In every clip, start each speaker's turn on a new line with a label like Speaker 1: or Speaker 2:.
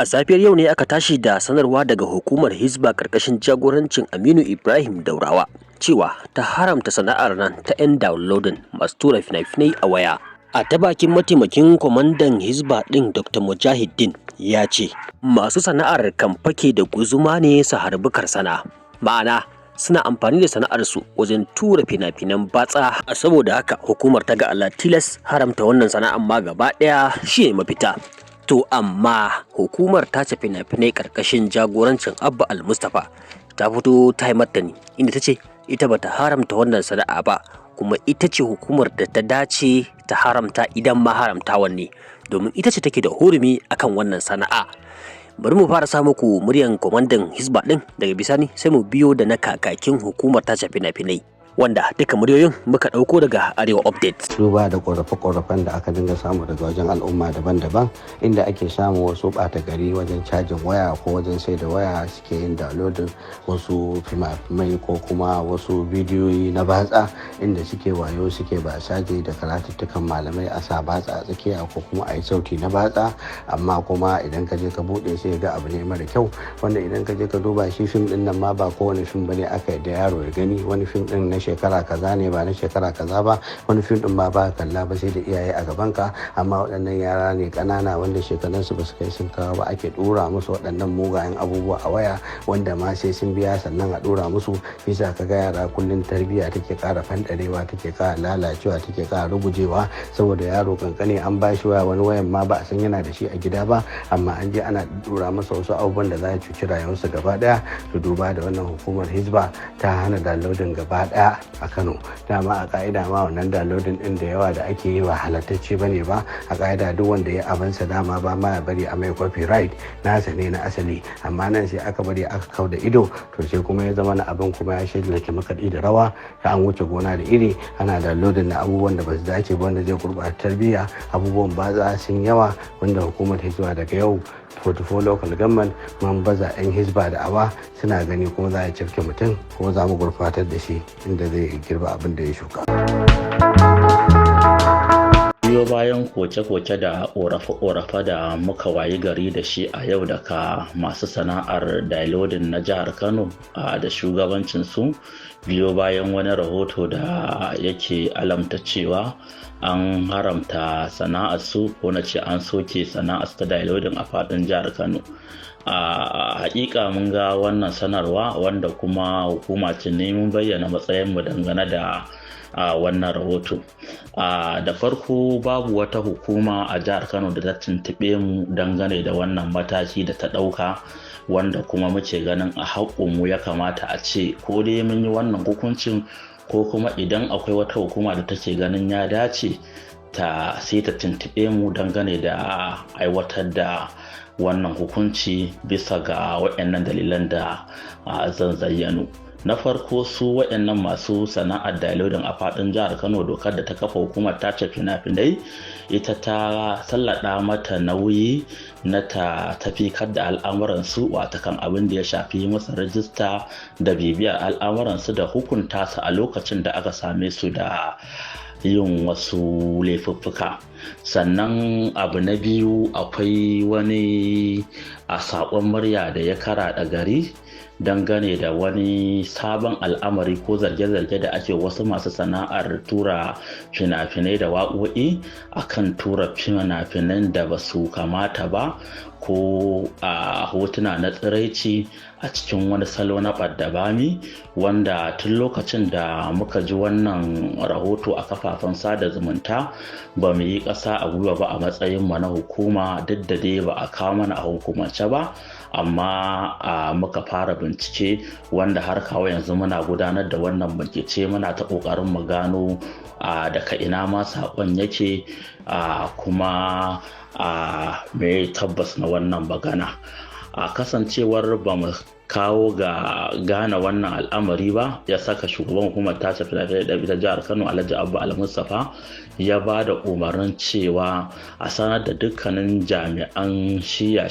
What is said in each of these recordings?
Speaker 1: A safiyar yau ne aka tashi da sanarwa daga hukumar Hisba karkashin jagorancin Aminu Ibrahim Daurawa cewa ta haramta sana'ar nan ta 'yan downloading masu tura fina-finai a waya. A ta bakin mataimakin kwamandan Hisba ɗin Dr. Mujahideen ya ce masu sana'ar kan fake da guzuma ne su harbi karsana, ma'ana suna amfani da sana'arsu wajen tura fina-finan batsa. Saboda haka hukumar ta ga Allah tilas haramta wannan sana'ar ma gaba ɗaya shi ne mafita. To amma hukumar tace fina-finai karkashin jagorancin Abba Al-Mustapha ta fito ta yi martani inda ta ce ita bata haramta wannan sana'a ba, kuma ita ce hukumar da ta dace ta haramta idan ma haramtawan ne, domin ita ce take da hurumi akan wannan sana'a. Bari mu fara sa muku muryan kwamandan Hisba din, daga bisani sai mu biyo da na kakakin hukumar tace fina-finai, wanda duka muryoyin muka ɗauko daga Arewa Update.
Speaker 2: Duba da ƙorafe-ƙorafen da aka dinga samu daga wajen al'umma daban-daban, inda ake samun wasu ɓata gari wajen cajin waya ko wajen sai da waya suke yin downloading wasu fina-finai ko kuma wasu bidiyoyi na batsa, inda suke wayo suke ba saje da karatuttukan malamai a sa batsa a tsakiya ko kuma a yi sauti na batsa. Amma kuma idan ka je ka buɗe sai ga abu ne mara kyau, wanda idan ka je ka duba shi fim ɗin nan ma ba kowane fim bane aka yi da yaro ya gani. Wani fim ɗin na shekara kaza ne ba na shekara kaza ba, wani fim din ma ba kalla ba sai da iyaye a gaban ka. Amma waɗannan yara ne ƙanana wanda shekarunsu ba su kai sun kawo ba, ake ɗora musu waɗannan mugayen abubuwa a waya, wanda ma sai sun biya sannan a ɗora musu. Bisa ka ga yara kullum tarbiyya take ƙara fanɗarewa, take ƙara lalacewa, take ƙara rugujewa, saboda yaro kankane an ba shi waya, wani wayan ma ba a san yana da shi a gida ba, amma an je ana ɗora masa wasu abubuwan da za a cuci rayuwarsa gaba ɗaya. To duba da wannan hukumar Hisba ta hana downloading gaba ɗaya a Kano. Dama a ka'ida ma wannan downloading din da yawa da ake yi ba halattacce bane ba. A ka'ida duk wanda ya abansa dama ba ma ya bari a mai copyright nasa ne na asali, amma nan sai aka bari aka kau da ido, to sai kuma ya zama na abin kuma ya shirya makaɗi da rawa, ta an wuce gona da iri, ana downloading na abubuwan da ba su dace ba wanda zai gurɓata tarbiyya. Abubuwan batsa sun yawa, wanda hukumar Hisba daga yau 44 local government man baza 'yan Hisba da awa suna gani, kuma za a cafke mutum kuma za mu gurfatar da shi inda zai girba abin da ya shuka.
Speaker 3: Biyo bayan koke-koke da ƙorafe-ƙorafe da muka wayi gari da shi a yau daga masu sana'ar downloading na jihar Kano da shugabancin su, biyo bayan wani rahoto da yake alamta cewa an haramta sana'ar su, ko na ce an soke sana'ar ta downloading a faɗin jihar Kano. A hakika mun ga wannan sanarwa, wanda kuma hukuma ce ne mun bayyana matsayinmu dangane da wannan rahoto. Da farko babu wata hukuma a jihar Kano da ta tuntuɓe mu dangane da wannan mataki da ta ɗauka, wanda kuma muke ganin a haƙƙinmu ya kamata a ce ko dai mun yi wannan hukuncin, ko kuma idan akwai wata hukuma da take ganin ya dace sai ta tuntuɓe mu dangane da aiwatar da wannan hukunci bisa ga waɗannan dalilan da zan zayyano. Na farko, su waɗannan masu sana'ar downloading a faɗin jihar Kano, dokar da ta kafa hukumar tace fina-finai ita ta sallada mata nauyi na ta tafikar da al'amuransu, watakan abin da ya shafi masa rajista da bibiyar al'amuransu da hukunta su a lokacin da aka same su da yin wasu laifuffuka. Sannan abu na biyu, akwai wani saƙon murya da ya karaɗa gari dangane da wani sabon al'amari ko zarge-zarge da ake wasu masu sana'ar tura fina-finai da waƙoƙi akan tura fina-finan da ba su kamata ba, ko a hotuna na tsiraici a cikin wani salo na ɓaddabami, wanda tun lokacin da muka ji wannan rahoto a kafafen sada zumunta ba mu yi ƙasa a gwiwa ba a matsayin mu na hukuma, duk da dai ba a kawo mana a hukumance ba, amma muka fara bincike, wanda har kawo yanzu muna gudanar da wannan bincike, muna ta ƙoƙarin mu gano daga ina ma saƙon yake, kuma me tabbas na wannan magana. Kasancewar ba mu kawo ga gane wannan al'amari ba, ya saka shugaban hukumar tace fina-finai da ta jihar Kano Alhaji Abba Al-Mustapha ya ba da umarnin cewa a sanar da dukkanin jami'an shiya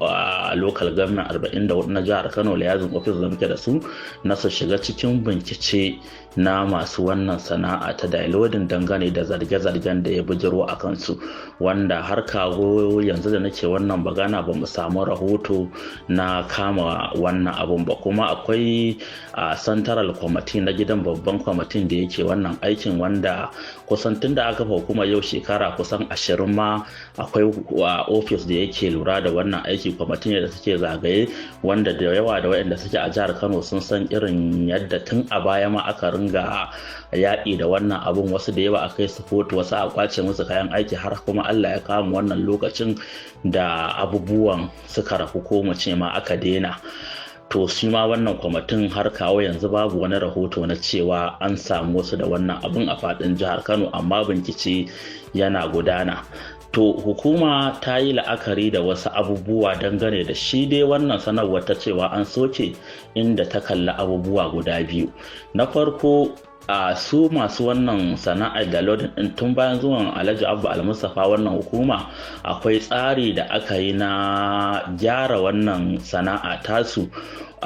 Speaker 3: a local government 44 na jihar Kano liaison office da muke da su na su shiga cikin bincike na masu wannan sana'a ta downloading dangane da zarge-zargen da ya bijiro a kansu, wanda har kawo yanzu da nake wannan bagana ba mu samu rahoto na kama wannan abun ba. Kuma akwai a central committee na gidan babban kwamitin da yake wannan aikin, wanda kusan tun da aka hukuma yau shekara kusan 20 ma akwai office da yake lura da wannan aiki, kwamitin da suke zagaye, wanda da yawa da waɗanda suke a jihar Kano sun san irin yadda tun a baya ma aka ringa yaƙi da wannan abun, wasu da yawa a kai su kotu, wasu a kwace musu kayan aiki, har kuma Allah ya kama wannan lokacin da abubuwan suka rafu ko mu ce ma aka daina. To shi ma wannan kwamitin har kawo yanzu babu wani rahoto na cewa an samu wasu da wannan abun a faɗin jihar Kano, amma bincike yana gudana. To hukuma ta yi la'akari da wasu abubuwa dangane da shi dai wannan sanarwar ta cewa an soke, inda ta kalli abubuwa guda biyu. Na farko, su masu wannan sana'ar da lodin din tun bayan zuwan Alhaji Abba Al-Mustapha wannan hukuma akwai tsari da aka yi na gyara wannan sana'a tasu,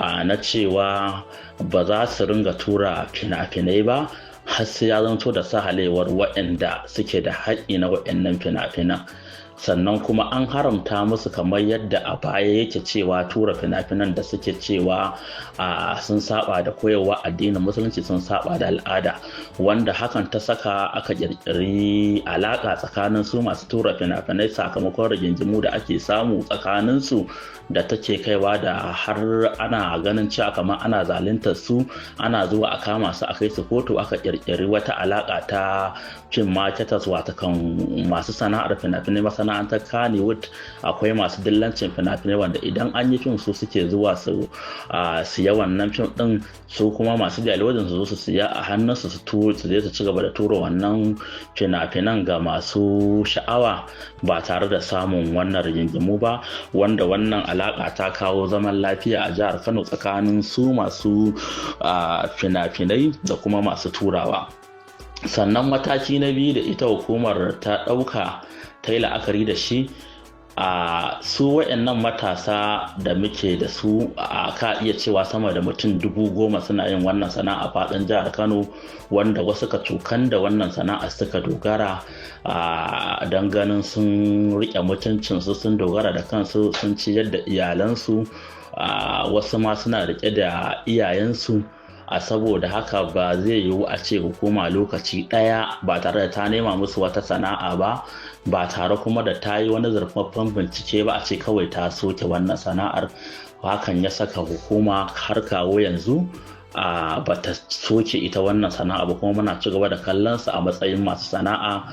Speaker 3: na cewa ba za su ringa tura fina-finai ba har sai ya zanto da sahalewar waɗanda suke da haƙƙi na waɗannan fina-finan. Sannan kuma an haramta musu, kamar yadda a baya yake cewa tura fina-finan da suke cewa sun saba da koyarwa addinin musulunci, sun saba da al'ada, wanda hakan ta saka aka kirkiri alaka tsakanin su masu tura fina-finai sakamakon rigingimu da ake samu tsakanin su, da take kaiwa da har ana ganin cewa kamar ana zaluntar su, ana zuwa a kama su a kai su kotu. Aka kirkiri wata alaka ta film marketers, watakan masu sana'ar fina-finai, masana'antar Kannywood. Akwai masu dillancin fina-finai wanda idan an yi fim su suke zuwa su siya wannan fim din, su kuma masu downloading su zo su siya a hannunsu su je su ci gaba da tura wannan fina-finan ga masu sha'awa ba tare da samun wannan rigingimu ba, wanda wannan alaka ta kawo zaman lafiya a jihar Kano tsakanin su masu fina-finai da kuma masu turawa. Sannan mataki na biyu da ita hukumar ta ɗauka ta yi la'akari da shi, su waɗannan matasa da muke da su, ka iya cewa sama da mutum 10,000 suna yin wannan sana'a faɗin jihar Kano, wanda wasu ka cokan da wannan sana'a suka dogara don ganin sun riƙe mutuncinsu, sun dogara da kansu, sun ciyar da iyalansu, wasu ma suna riƙe da iyayensu. Saboda haka ba zai yiwu a ce hukuma lokaci ɗaya ba tare da ta nema musu wata sana'a ba tare kuma da ta yi wani zurfaffen bincike ba, a ce kawai ta soke wannan sana'ar. Hakan ya saka hukuma har kawo yanzu ba ta soke ita wannan sana'a ba, kuma muna ci gaba da kallon su a matsayin masu sana'a,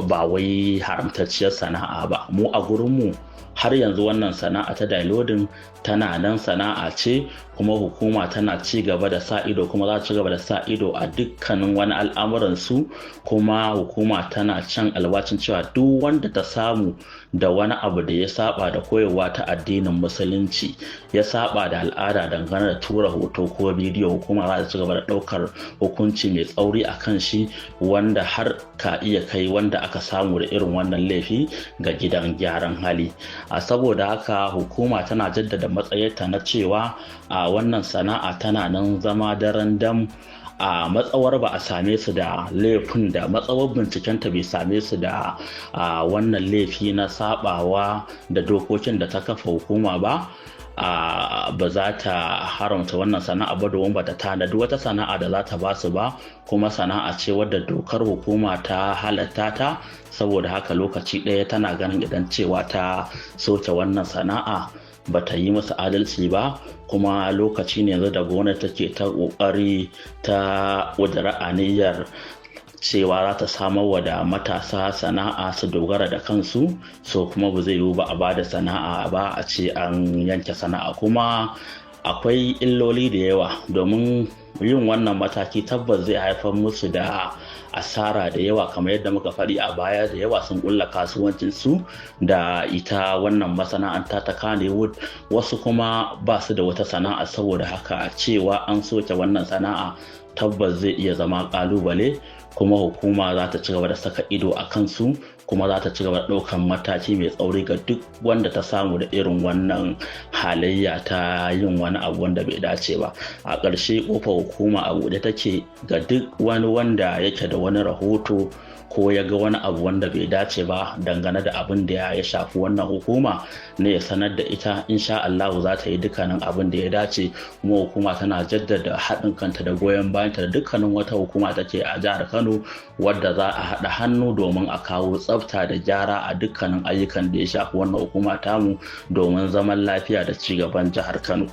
Speaker 3: ba wai haramtacciyar sana'a ba. Mu a gurinmu har yanzu wannan sana'a ta downloading tana nan sana'a ce, kuma hukuma tana ci gaba da sa ido, kuma za ta ci gaba da sa ido a dukkanin wani al'amuran su. Kuma hukuma tana can alwacin cewa duk wanda ta samu da wani abu da ya saba da koyarwa ta addinin musulunci, ya saba da al'ada dangane da tura hoto ko bidiyo, hukuma za ta ci gaba da ɗaukar hukunci mai tsauri a kan shi, wanda har ka iya kai wanda aka samu da irin wannan laifi ga gidan gyaran hali. Saboda haka hukuma tana jaddada matsayarta na cewa wannan sana'a tana nan zama daren dam, matsawar ba a same su da laifin, da matsawar bincikenta bai same su da wannan laifi na sabawa da dokokin da ta kafa hukuma ba, ba za ta haramta wannan sana'a ba, domin ba ta tanadi wata sana'a da za ta ba su ba, kuma sana'a ce wadda dokar hukuma ta halatta ta. Saboda haka lokaci ɗaya tana ganin idan cewa ta soke wannan sana'a ba ta yi musu adalci ba, kuma lokaci ne yanzu da gwamnati take ta ƙoƙari ta ƙudura aniyar cewa za ta samar wa da matasa sana'a su dogara da kansu, so kuma ba zai yiwu ba a bada sana'a ba a ce an yanke sana'a. Kuma akwai illoli da yawa, domin yin wannan mataki tabbas zai haifar musu da asara da yawa kamar yadda muka faɗi a baya, da yawa sun ƙulla kasuwancinsu da ita wannan masana'anta ta Kannywood, wasu kuma ba su da wata sana'a, saboda haka cewa an soke wannan sana'a tabbas zai iya zama ƙalubale, kuma hukuma za ta ci gaba da saka ido a kansu, kuma za ta ci gaba da ɗaukan mataki mai tsauri ga duk wanda ta samu da irin wannan halayya ta yin wani abu wanda bai dace ba. A ƙarshe ƙofar hukuma a buɗe take ga duk wani wanda yake da wani rahoto ko ya ga wani abu wanda bai dace ba dangane da abin da ya shafi wannan hukuma, ne ya sanar da ita. Insha Allah za ta yi dukkanin abin da ya dace, kuma hukuma tana jaddada haɗin kanta da goyon bayanta da dukkanin wata hukuma take a jihar Kano, wadda za a haɗa hannu domin a kawo tsafta da gyara a dukkanin ayyukan da ya shafi wannan hukuma tamu, domin zaman lafiya da ci gaban jihar Kano.